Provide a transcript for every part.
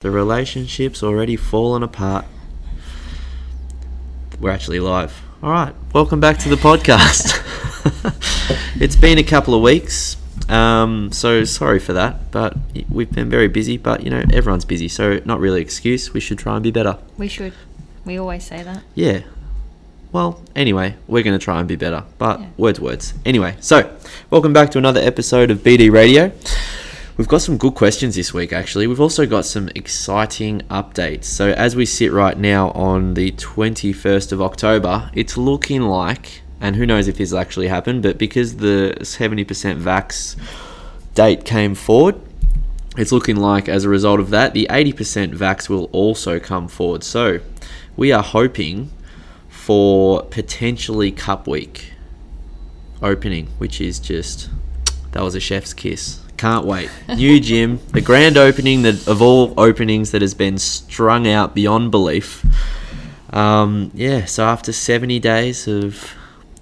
The relationship's already fallen apart. We're actually live. All right, welcome back to the podcast. It's been a couple of weeks, so sorry for that, but we've been very busy, but everyone's busy, so not really an excuse. We should try and be better. We should. We always say that. Yeah. Well, anyway, we're going to try and be better, but words. Anyway, so welcome back to another episode of BD Radio. We've got some good questions this week, actually. We've also got some exciting updates. So as we sit right now on the 21st of October, it's looking like, and who knows if this will actually happen, but because the 70% vax date came forward, it's looking like as a result of that, the 80% vax will also come forward. So we are hoping for potentially Cup Week opening, which is just, that was a chef's kiss. Can't wait. New gym, the grand opening of all openings that has been strung out beyond belief. So after 70 days of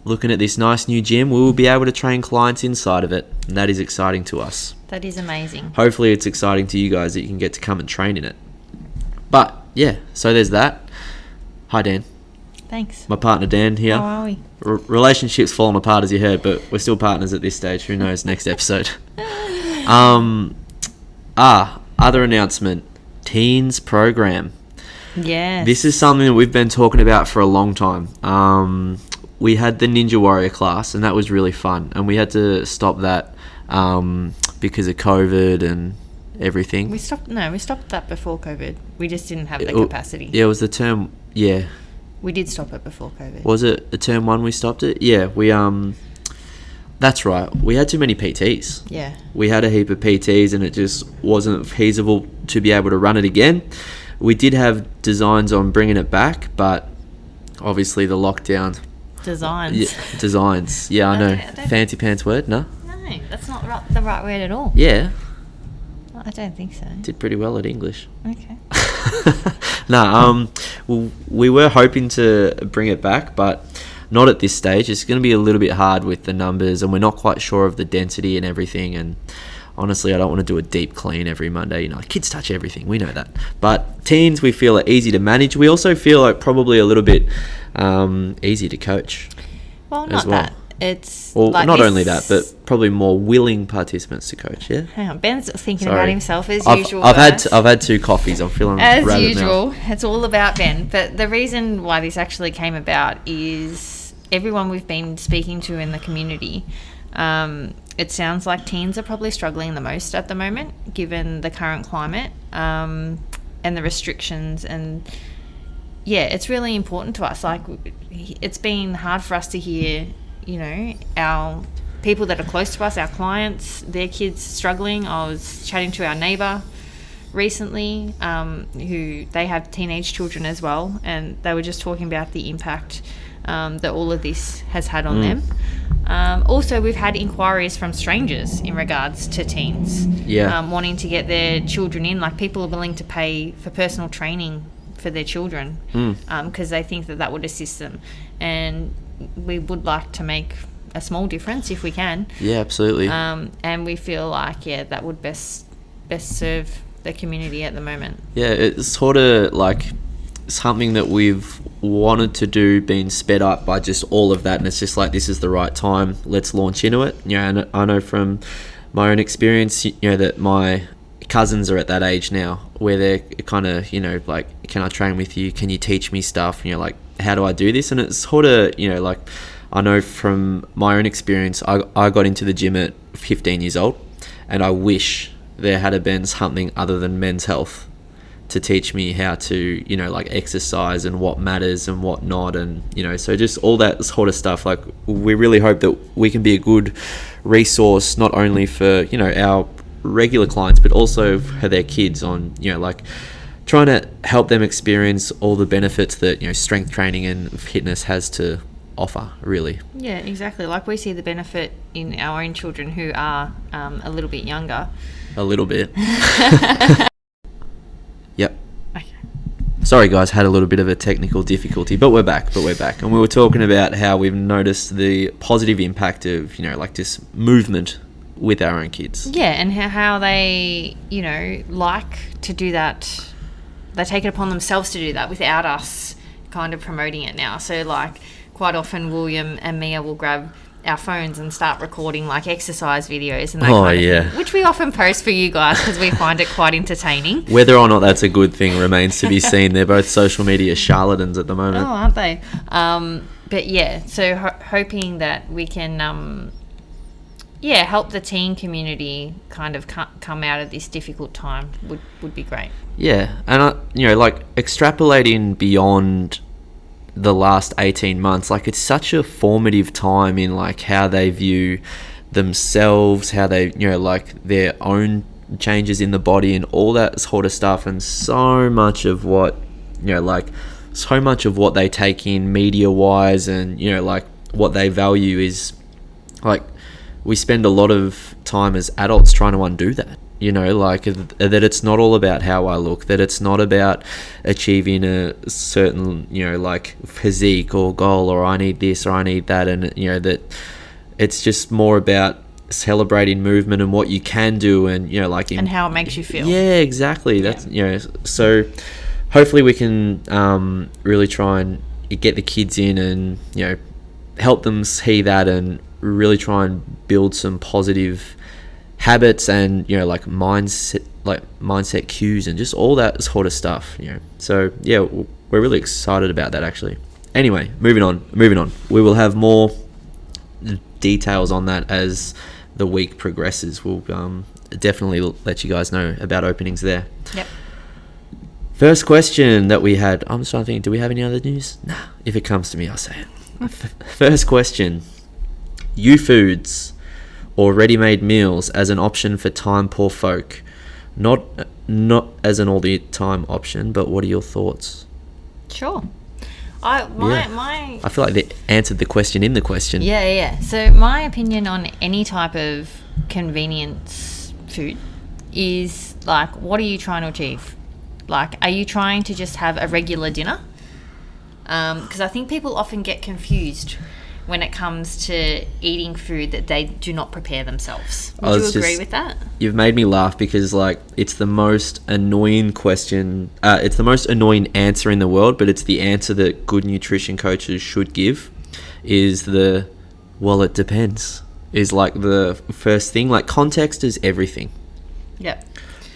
looking at this nice new gym, we will be able to train clients inside of it. And that is exciting to us. That is amazing. Hopefully it's exciting to you guys that you can get to come and train in it. But yeah, so there's that. Hi, Dan. Thanks. My partner, Dan, here. How are we? Relationship's fallen apart, as you heard, but we're still partners at this stage. Who knows, next episode. Other announcement, teens program. Yes. This is something that we've been talking about for a long time. We had the Ninja Warrior class, and that was really fun, and we had to stop that because of COVID and everything. We stopped that before COVID. We just didn't have the capacity. Yeah, it was the term. Yeah. We did stop it before COVID. Was it the term one we stopped it? Yeah, we that's right. We had too many PTs. Yeah. We had a heap of PTs and it just wasn't feasible to be able to run it again. We did have designs on bringing it back, but obviously the lockdown. Designs. Yeah, designs. Yeah, I know. Fancy pants word, no? No, that's not the right word at all. Yeah. I don't think so. Did pretty well at English. Okay. We were hoping to bring it back, but not at this stage. It's going to be a little bit hard with the numbers, and we're not quite sure of the density and everything. And honestly, I don't want to do a deep clean every Monday. Kids touch everything. We know that. But teens, we feel are easy to manage. We also feel like probably a little bit easy to coach. Well, not that. It's not only that, but probably more willing participants to coach. Yeah. Hang on, Ben's thinking about himself as usual. I've had 2 coffees. I'm feeling as usual. It's all about Ben. But the reason why this actually came about is everyone we've been speaking to in the community. It sounds like teens are probably struggling the most at the moment, given the current climate and the restrictions. And yeah, it's really important to us. Like, it's been hard for us to hear, our people that are close to us, our clients, their kids struggling. I was chatting to our neighbour recently, who they have teenage children as well, and they were just talking about the impact that all of this has had on them. Also, we've had inquiries from strangers in regards to teens, wanting to get their children in. Like, people are willing to pay for personal training for their children because they think that would assist them, and we would like to make a small difference if we can. Yeah, absolutely. And we feel like that would best serve the community at the moment. Yeah, it's sort of like something that we've wanted to do, being sped up by just all of that, and it's just like, this is the right time, let's launch into it. And I know from my own experience, that my cousins are at that age now where they're kind of, like, can I train with you? Can you teach me stuff? And you're like, how do I do this? And it's sort of, like, I know from my own experience, I got into the gym at 15 years old, and I wish there had been something other than Men's Health to teach me how to, like, exercise and what matters and what not. And, so just all that sort of stuff. Like, we really hope that we can be a good resource, not only for, our regular clients, but also for their kids on, like, trying to help them experience all the benefits that, strength training and fitness has to offer, really. Yeah, exactly. Like, we see the benefit in our own children who are a little bit younger. A little bit. Yep. Okay. Sorry guys, had a little bit of a technical difficulty, but we're back. And we were talking about how we've noticed the positive impact of, like, this movement with our own kids. Yeah, and how they, you know, like to do that. They take it upon themselves to do that without us kind of promoting it now. So, like, quite often William and Mia will grab our phones and start recording, like, exercise videos and that kind of thing, which we often post for you guys because we find it quite entertaining. Whether or not that's a good thing remains to be seen. They're both social media charlatans at the moment. Oh, aren't they? But, yeah, so hoping that we can... help the teen community kind of come out of this difficult time would be great. Yeah, and like extrapolating beyond the last 18 months, like it's such a formative time in like how they view themselves, how they, like their own changes in the body and all that sort of stuff, and so much of what, so much of what they take in media wise and, like what they value is like, we spend a lot of time as adults trying to undo that, like that it's not all about how I look, that it's not about achieving a certain, like physique or goal, or I need this or I need that. And, that it's just more about celebrating movement and what you can do and, like... and how it makes you feel. Yeah, exactly. That's, so hopefully we can really try and get the kids in and, help them see that and really try and build some positive habits and like mindset cues and just all that sort of stuff. So yeah, we're really excited about that actually. Anyway, moving on, we will have more details on that as the week progresses. We'll definitely let you guys know about openings there. Yep. First question that we had, I'm just trying to think, do we have any other news? Nah, if it comes to me I'll say it. First question: foods or ready-made meals as an option for time-poor folk. Not as an all-the-time option, but what are your thoughts? Sure. I feel like they answered the question in the question. Yeah. So my opinion on any type of convenience food is like, what are you trying to achieve? Like, are you trying to just have a regular dinner? Because I think people often get confused when it comes to eating food that they do not prepare themselves. Would you agree with that? You've made me laugh because, like, it's the most annoying question. It's the most annoying answer in the world, but it's the answer that good nutrition coaches should give. Is well, it depends. Is like the first thing. Like, context is everything. Yep.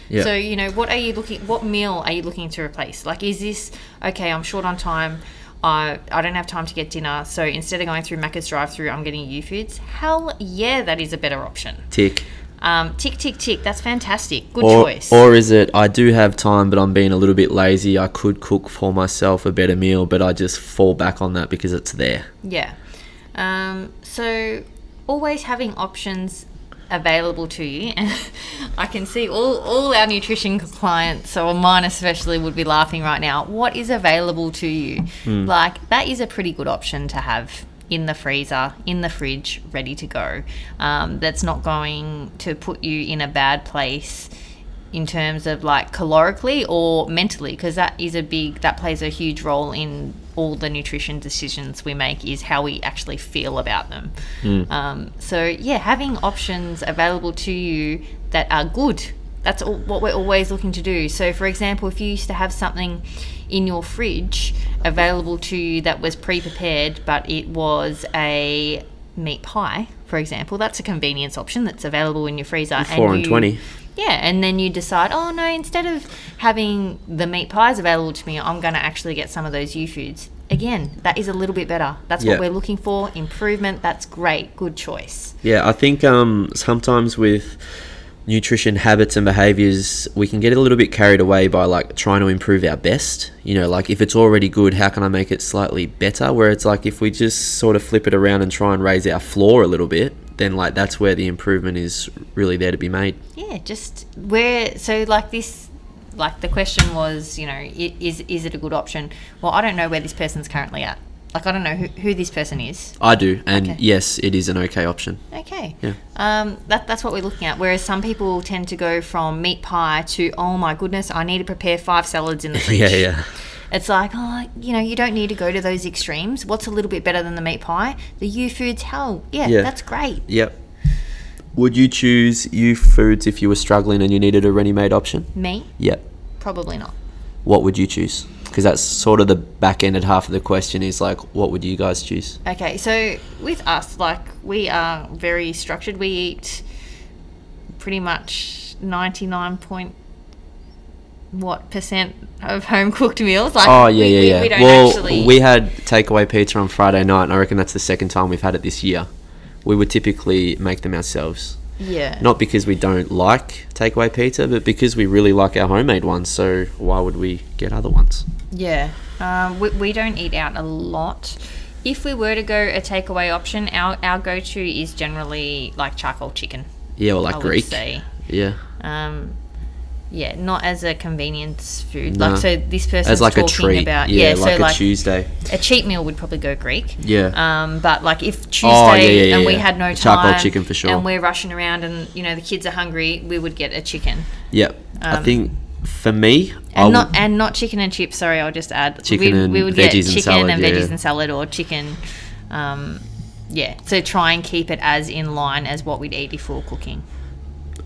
Yeah. So, what meal are you looking to replace? Like, is this, okay, I'm short on time, I don't have time to get dinner, so instead of going through Macca's drive-through, I'm getting U-Foods. Hell yeah, that is a better option. Tick. Tick. That's fantastic. Good choice. Or is it, I do have time, but I'm being a little bit lazy. I could cook for myself a better meal, but I just fall back on that because it's there. Yeah. So always having options available to you, and I can see all our nutrition clients, or mine especially, would be laughing right now. What is available to you? Like, that is a pretty good option to have in the freezer, in the fridge, ready to go. That's not going to put you in a bad place in terms of like calorically or mentally, because that plays a huge role in all the nutrition decisions we make, is how we actually feel about them. So yeah, having options available to you that are good, that's what we're always looking to do. So for example, if you used to have something in your fridge available to you that was pre-prepared, but it was a meat pie, for example, that's a convenience option that's available in your freezer. $4.20. Yeah, and then you decide, oh no, instead of having the meat pies available to me, I'm going to actually get some of those U-Foods. Again, that is a little bit better. That's what we're looking for. Improvement, that's great. Good choice. Yeah, I think sometimes with nutrition habits and behaviors, we can get a little bit carried away by like trying to improve our best. Like if it's already good, how can I make it slightly better? Where it's like if we just sort of flip it around and try and raise our floor a little bit, then like that's where the improvement is really there to be made. Yeah, just where, so like this, like the question was, is it a good option? Well, I don't know where this person's currently at. Like, I don't know who this person is. I do, and yes, it is an okay option. Okay. Yeah. That's what we're looking at. Whereas some people tend to go from meat pie to, oh my goodness, I need to prepare 5 salads in the fridge. Yeah. It's like, you don't need to go to those extremes. What's a little bit better than the meat pie? The U-Foods, hell, yeah, that's great. Yep. Would you choose youth foods if you were struggling and you needed a ready-made option? Me? Yep. Probably not. What would you choose? Because that's sort of the back-ended half of the question is like, what would you guys choose? Okay, so with us, like, we are very structured. We eat pretty much 99% of home-cooked meals. Like, we don't actually... we had takeaway pizza on Friday night, and I reckon that's the second time we've had it this year. We would typically make them ourselves. Yeah. Not because we don't like takeaway pizza, but because we really like our homemade ones. So why would we get other ones? Yeah. We don't eat out a lot. If we were to go a takeaway option, our go-to is generally like charcoal chicken. Yeah, or like Greek. Would say. Yeah. Yeah, not as a convenience food. No. Like, so this person's as like talking a treat. about... Yeah, so like a like Tuesday. A cheat meal would probably go Greek. Yeah. But like if Tuesday and we had no time... Charcoal chicken for sure. And we're rushing around and, the kids are hungry, we would get a chicken. Yep. I think for me... And not chicken and chips, sorry, I'll just add. We would get chicken and veggies and salad, or chicken... so try and keep it as in line as what we'd eat if we were cooking.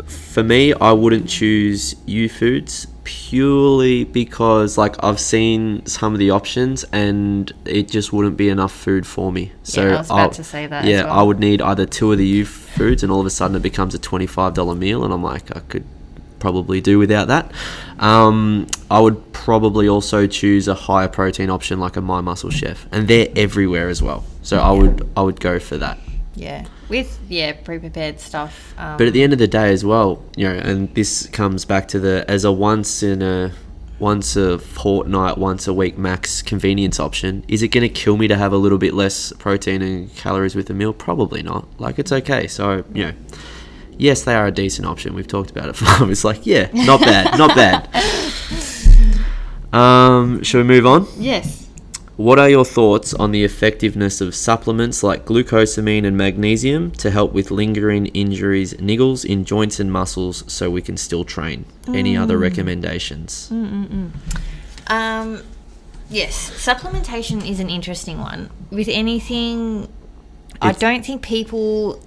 For me, I wouldn't choose you foods purely because like I've seen some of the options and it just wouldn't be enough food for me. So I was about to say that. Yeah, as well. I would need either two of the you foods and all of a sudden it becomes a $25 meal and I'm like, I could probably do without that. I would probably also choose a higher protein option like a My Muscle Chef, and they're everywhere as well. So I would go for that. Yeah, with pre-prepared stuff. But at the end of the day as well, and this comes back to as a once a fortnight, once a week max convenience option, is it going to kill me to have a little bit less protein and calories with the meal? Probably not. Like, it's okay. So, yes, they are a decent option. We've talked about it before. It's like, yeah, not bad, not bad. Shall we move on? Yes. What are your thoughts on the effectiveness of supplements like glucosamine and magnesium to help with lingering injuries, niggles in joints and muscles so we can still train? Any other recommendations? Yes, supplementation is an interesting one. With anything, I don't think people...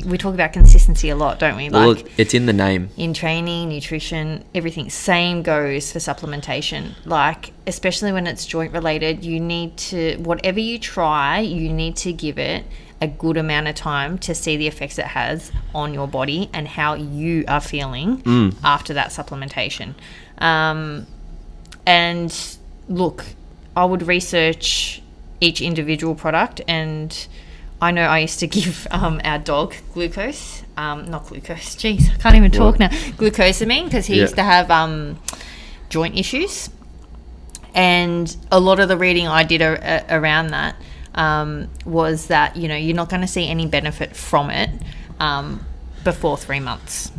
We talk about consistency a lot, don't we? Well, it's in the name. In training, nutrition, everything. Same goes for supplementation. Like, especially when it's joint related, you need to, whatever you try, you need to give it a good amount of time to see the effects it has on your body and how you are feeling after that supplementation. And look, I would research each individual product, and I know I used to give our dog glucose, not glucose, jeez, I can't even talk now, glucosamine, because he used to have joint issues. And a lot of the reading I did around that was that, you're not going to see any benefit from it before 3 months.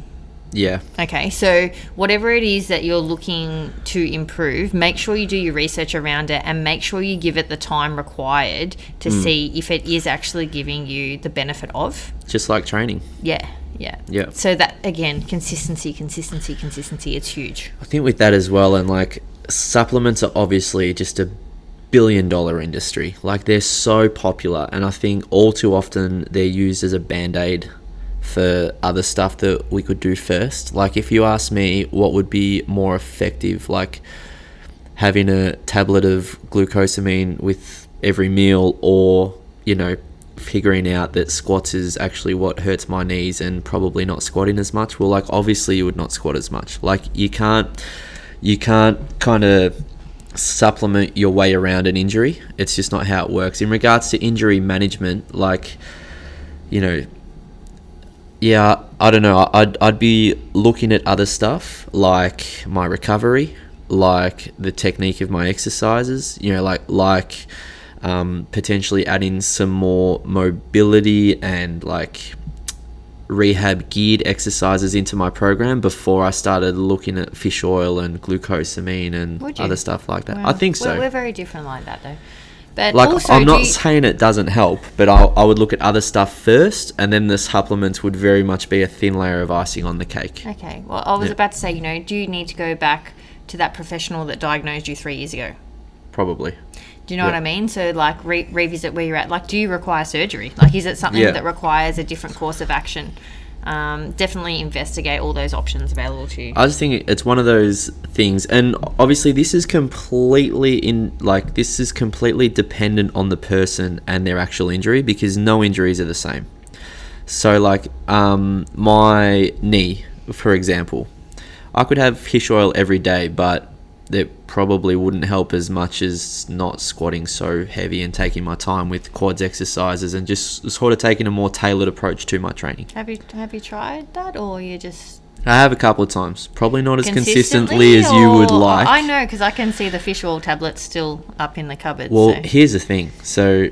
Yeah. Okay, so whatever it is that you're looking to improve, make sure you do your research around it and make sure you give it the time required to see if it is actually giving you the benefit of. Just like training. Yeah. Yeah. So that, again, consistency, it's huge. I think with that as well, and like supplements are obviously just a billion-dollar industry. Like, they're so popular, and I think all too often they're used as a band-aid for other stuff that we could do first. Like, if you ask me what would be more effective, like having a tablet of glucosamine with every meal, or figuring out that squats is actually what hurts my knees and probably not squatting as much, well, like, obviously you would not squat as much. Like, you can't kind of supplement your way around an injury. It's just not how it works. In regards to injury management, like, yeah, I don't know. I'd be looking at other stuff like my recovery, like the technique of my exercises. Like potentially adding some more mobility and like rehab geared exercises into my program before I started looking at fish oil and glucosamine and other stuff like that. Well, I think so. We're very different like that, though. But like, also, I'm not saying it doesn't help, but I would look at other stuff first, and then the supplements would very much be a thin layer of icing on the cake. Okay. Well, I was about to say, do you need to go back to that professional that diagnosed you 3 years ago? Probably. Do you know what I mean? So, like, revisit where you're at. Like, do you require surgery? Like, is it something that requires a different course of action? definitely investigate all those options available to you. I just think it's one of those things, and obviously this is completely dependent on the person and their actual injury, because no injuries are the same. So like my knee, for example, I could have fish oil every day, but it probably wouldn't help as much as not squatting so heavy and taking my time with quads exercises and just sort of taking a more tailored approach to my training. Have you tried that, or you just... I have a couple of times. Probably not as consistently as you would like. I know, because I can see the fish oil tablets still up in the cupboard. Well, here's the thing. So...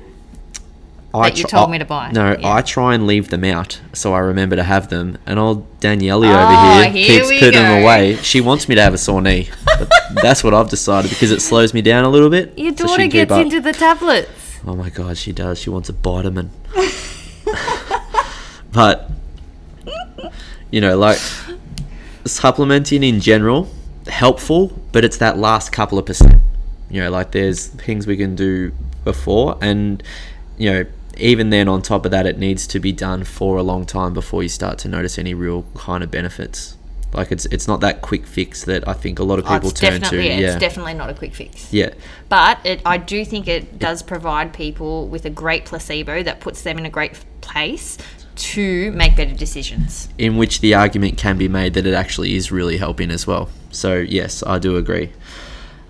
you told me to buy. No, yeah. I try and leave them out so I remember to have them. And old Danielle over here keeps putting them away. She wants me to have a sore knee. But that's what I've decided, because it slows me down a little bit. Your daughter gets into the tablets. Oh my God, she does. She wants a vitamin. But, like, supplementing in general, helpful, but it's that last couple of percent. Like, there's things we can do before, and, even then, on top of that, it needs to be done for a long time before you start to notice any real kind of benefits. Like, it's not that quick fix that I think a lot of people turn to. It's definitely not a quick fix. Yeah. But I do think it does provide people with a great placebo that puts them in a great place to make better decisions. In which the argument can be made that it actually is really helping as well. So, yes, I do agree.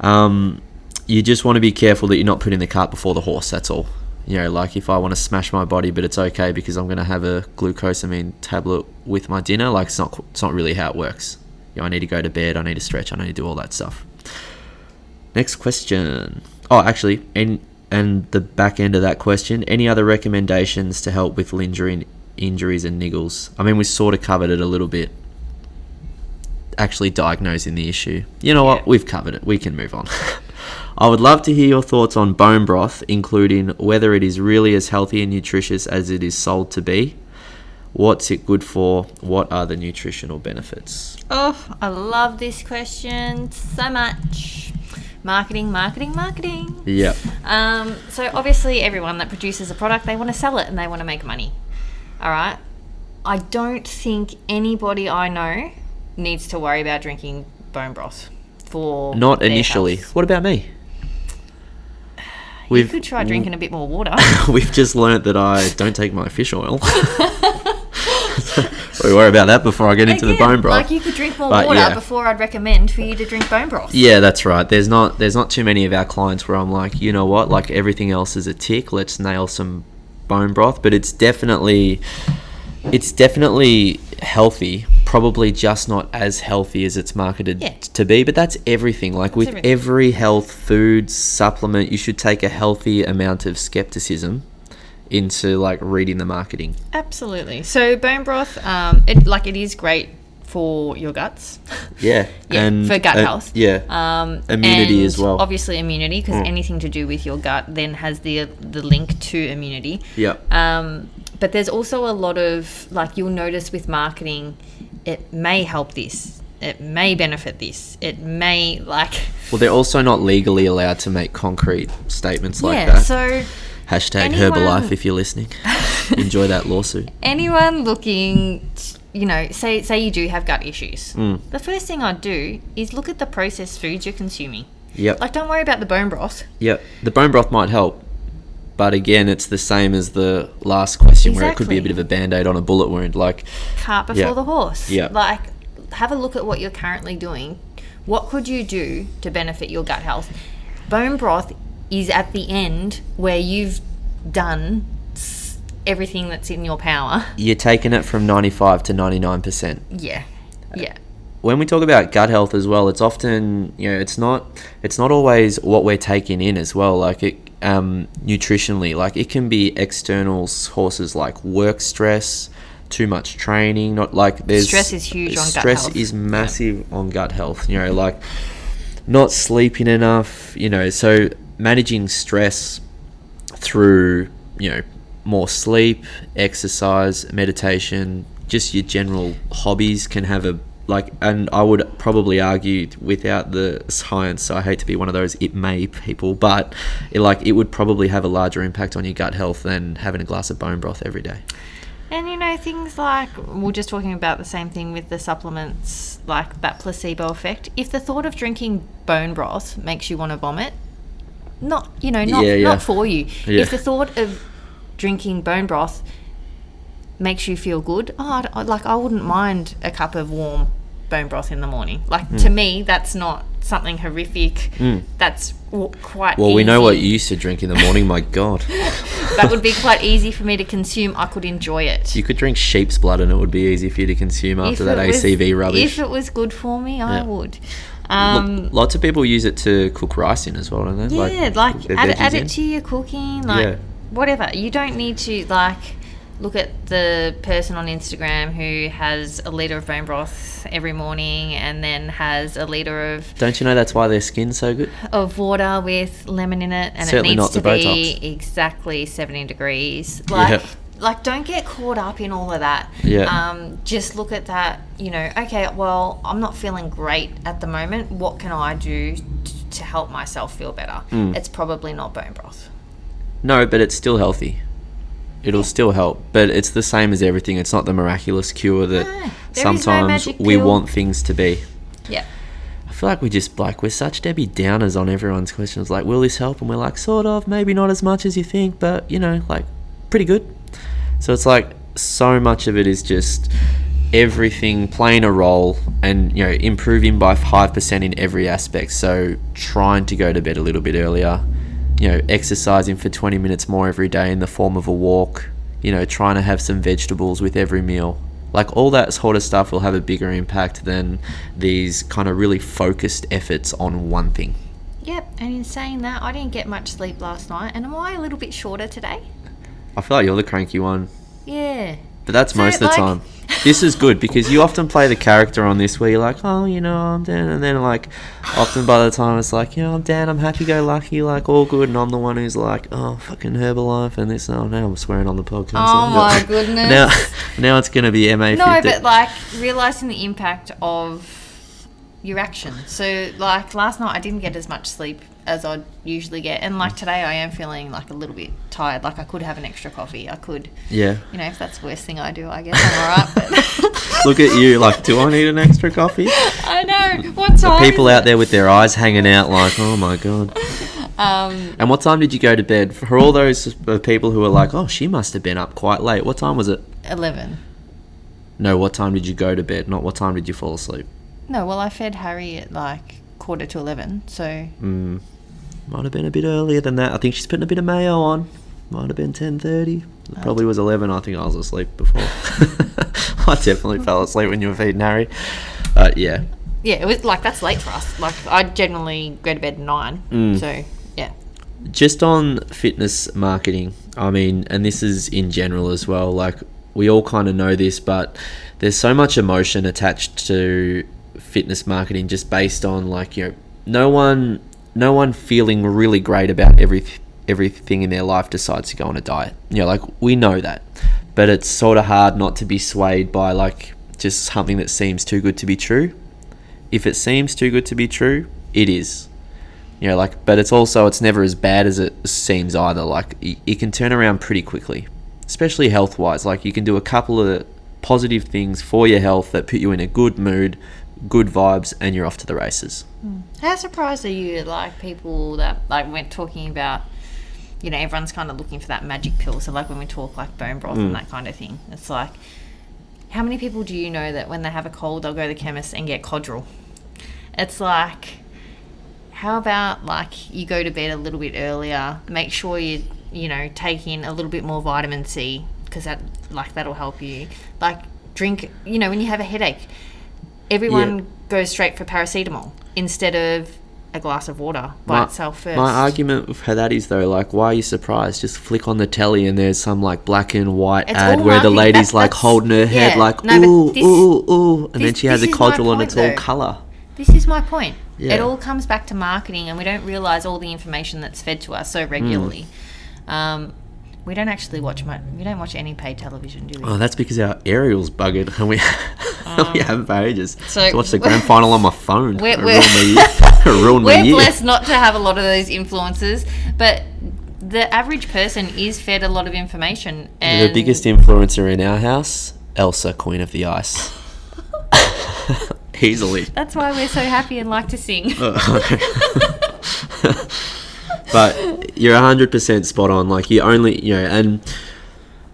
You just want to be careful that you're not putting the cart before the horse, that's all. Like, if I want to smash my body, but it's okay because I'm going to have a glucosamine tablet with my dinner, like, it's not really how it works. I need to go to bed, I need to stretch, I need to do all that stuff. Next question. Oh, actually, and the back end of that question, any other recommendations to help with injuries and niggles? I mean, we sort of covered it a little bit. Actually diagnosing the issue. You know what? We've covered it. We can move on. I would love to hear your thoughts on bone broth, including whether it is really as healthy and nutritious as it is sold to be. What's it good for? What are the nutritional benefits? Oh, I love this question so much. Marketing. Yeah. So obviously everyone that produces a product, they want to sell it and they want to make money. All right. I don't think anybody I know needs to worry about drinking bone broth for not initially. Health. What about me? You could try drinking a bit more water. We've just learnt that I don't take my fish oil. We worry about that before I get into the bone broth. Like, you could drink more water before I'd recommend for you to drink bone broth. Yeah, that's right. There's not too many of our clients where I'm like, you know what, like, everything else is a tick. Let's nail some bone broth. But it's definitely healthy. Probably just not as healthy as it's marketed to be, but that's everything. Like, with every health food supplement, you should take a healthy amount of skepticism into, like, reading the marketing. Absolutely. So bone broth, it is great for your guts. Yeah. And for gut health. Yeah. Immunity as well. Obviously immunity, because anything to do with your gut then has the link to immunity. Yeah. But there's also a lot of, like, you'll notice with marketing, it may help this. It may benefit this. It may, like... Well, they're also not legally allowed to make concrete statements like that. Yeah, so... Hashtag Herbalife if you're listening. Enjoy that lawsuit. Anyone looking, say you do have gut issues. The first thing I'd do is look at the processed foods you're consuming. Yep. Like, don't worry about the bone broth. Yep. The bone broth might help. But again, it's the same as the last question where it could be a bit of a Band-Aid on a bullet wound. Like, cart before the horse. Yeah. Like, have a look at what you're currently doing. What could you do to benefit your gut health? Bone broth is at the end where you've done everything that's in your power. You're taking it from 95 to 99%. Yeah. Yeah. When we talk about gut health as well, it's often, it's not always what we're taking in as well. Like, it nutritionally, like, it can be external sources like work stress, too much training, stress is huge on gut health. Stress is massive on gut health, like not sleeping enough, so managing stress through, more sleep, exercise, meditation, just your general hobbies can have and I would probably argue without the science, so I hate to be one of those it may people, but it would probably have a larger impact on your gut health than having a glass of bone broth every day. And, you know, things like, we're just talking about the same thing with the supplements, like that placebo effect. If the thought of drinking bone broth makes you want to vomit, not for you. Yeah. If the thought of drinking bone broth makes you feel good, I wouldn't mind a cup of warm bone broth in the morning. Like, to me, that's not something horrific. That's quite Well, easy. we know what you used to drink in the morning. My God. That would be quite easy for me to consume. I could enjoy it. You could drink sheep's blood and it would be easy for you to consume after that ACV rubbish. If it was good for me, I would. Lots of people use it to cook rice in as well, don't they? Yeah, like add it to your cooking, like whatever. You don't need to look at the person on Instagram who has a litre of bone broth every morning and then has a litre of... Don't you know that's why their skin's so good? ...of water with lemon in it, and Certainly it needs to not the be Botox. exactly 70 degrees. Don't get caught up in all of that. Just look at that, okay, well, I'm not feeling great at the moment. What can I do to help myself feel better? It's probably not bone broth. No, but it's still healthy. It'll still help, but it's the same as everything. It's not the miraculous cure that sometimes we want things to be. Yeah. I feel like we're such Debbie Downers on everyone's questions. Like, will this help? And we're like, sort of, maybe not as much as you think, but, pretty good. So it's like so much of it is just everything playing a role and, improving by 5% in every aspect. So trying to go to bed a little bit earlier, exercising for 20 minutes more every day in the form of a walk, trying to have some vegetables with every meal. Like, all that sort of stuff will have a bigger impact than these kind of really focused efforts on one thing. Yep, and in saying that, I didn't get much sleep last night, and am I a little bit shorter today? I feel like you're the cranky one. Yeah. But that's most of the time. This is good because you often play the character on this where you're like, oh, I'm Dan. And then, often by the time it's like, I'm Dan, I'm happy-go-lucky, all good. And I'm the one who's like, oh, fucking Herbalife and this. Oh, now I'm swearing on the podcast. Oh, my goodness. Now it's going to be MA50. No, but, realising the impact of your action. So, last night I didn't get as much sleep as I'd usually get. And, today I am feeling, a little bit tired. I could have an extra coffee. I could. Yeah. If that's the worst thing I do, I guess I'm all right. But look at you. Do I need an extra coffee? I know. What time? The people out there with their eyes hanging out oh, my God. And what time did you go to bed? For all those people who are like, oh, she must have been up quite late. What time was it? 11. No, what time did you go to bed? Not what time did you fall asleep? No, well, I fed Harry at 11:45, so... Might have been a bit earlier than that. I think she's putting a bit of mayo on. Might have been 10:30. It probably was 11. I think I was asleep before. I definitely fell asleep when you were feeding Harry. Yeah. Yeah, it was that's late for us. I generally go to bed at 9. So, yeah. Just on fitness marketing, and this is in general as well, we all kind of know this, but there's so much emotion attached to fitness marketing just based on no one feeling really great about everything in their life decides to go on a diet. We know that, but it's sort of hard not to be swayed by just something that seems too good to be true. If it seems too good to be true, it is. But it's never as bad as it seems either. It can turn around pretty quickly, especially health-wise. You can do a couple of positive things for your health that put you in a good mood, good vibes, and you're off to the races. How surprised are you people that we're talking about, everyone's kind of looking for that magic pill. So when we talk bone broth and that kind of thing, it's how many people do you know that when they have a cold they'll go to the chemist and get Codral? It's how about you go to bed a little bit earlier, make sure you take in a little bit more vitamin C, because that that'll help you. Drink, when you have a headache, everyone goes straight for paracetamol instead of a glass of water by itself first. My argument for that is though, why are you surprised? Just flick on the telly and there's some black and white ad where the lady's holding her head ooh, and then she has a Codral and it's all colour. This is my point. It all comes back to marketing, and we don't realise all the information that's fed to us so regularly. We don't actually watch much. We don't watch any paid television, do we? Oh, that's because our aerial's buggered and we haven't for ages. So to watch the grand final on my phone. We're blessed not to have a lot of those influences, but the average person is fed a lot of information. The And biggest influencer in our house, Elsa, Queen of the Ice. Easily. That's why we're so happy and like to sing. But you're 100% spot on. Like, you only, and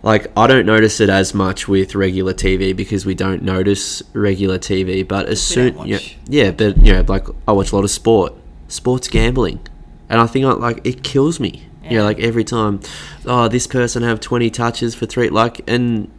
like, I don't notice it as much with regular TV because we don't notice regular TV. But as soon, but like, I watch a lot of sports gambling, and I think it kills me. Yeah. Like every time, this person have 20 touches for 3, and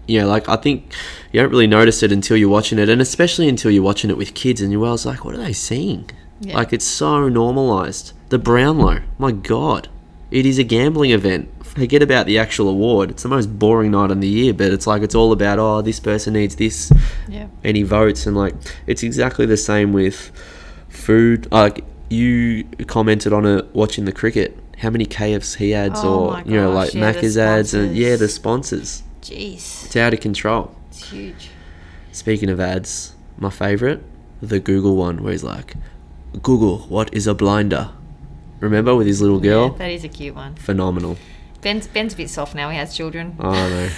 I think you don't really notice it until you're watching it, and especially until you're watching it with kids, and you're like, what are they seeing? Yeah. Like, it's so normalized. The Brownlow, my God, it is a gambling event. Forget about the actual award. It's the most boring night in the year, but it's like, it's all about, this person needs this, any votes, and like, it's exactly the same with food. Like, you commented on it watching the cricket. How many KFC ads Macca's ads, and the sponsors. Jeez. It's out of control. It's huge. Speaking of ads, my favourite, the Google one, where he's like, Google, what is a blinder? Remember, with his little girl? Yeah, that is a cute one. Phenomenal. Ben's a bit soft now. He has children. Oh, no.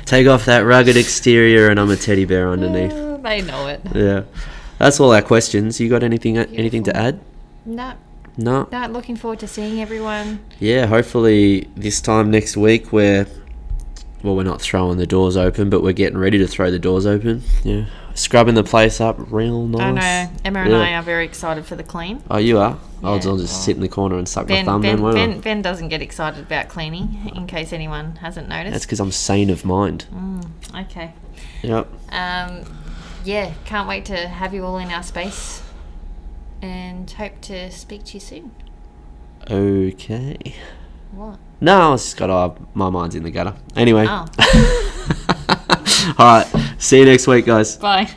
Take off that rugged exterior and I'm a teddy bear underneath. They know it. Yeah. That's all our questions. You got anything to add? No. No. Looking forward to seeing everyone. Yeah, hopefully this time next week we're not throwing the doors open, but we're getting ready to throw the doors open. Yeah. Scrubbing the place up real nice. I know. Emma and I are very excited for the clean. Oh, you are? Yeah. I'll just sit in the corner and suck my thumb then, won't I? Ben doesn't get excited about cleaning, in case anyone hasn't noticed. That's because I'm sane of mind. Okay. Yep. Yeah, can't wait to have you all in our space and hope to speak to you soon. Okay. What? No, it's just got my mind's in the gutter. Anyway. Oh. All right. See you next week, guys. Bye.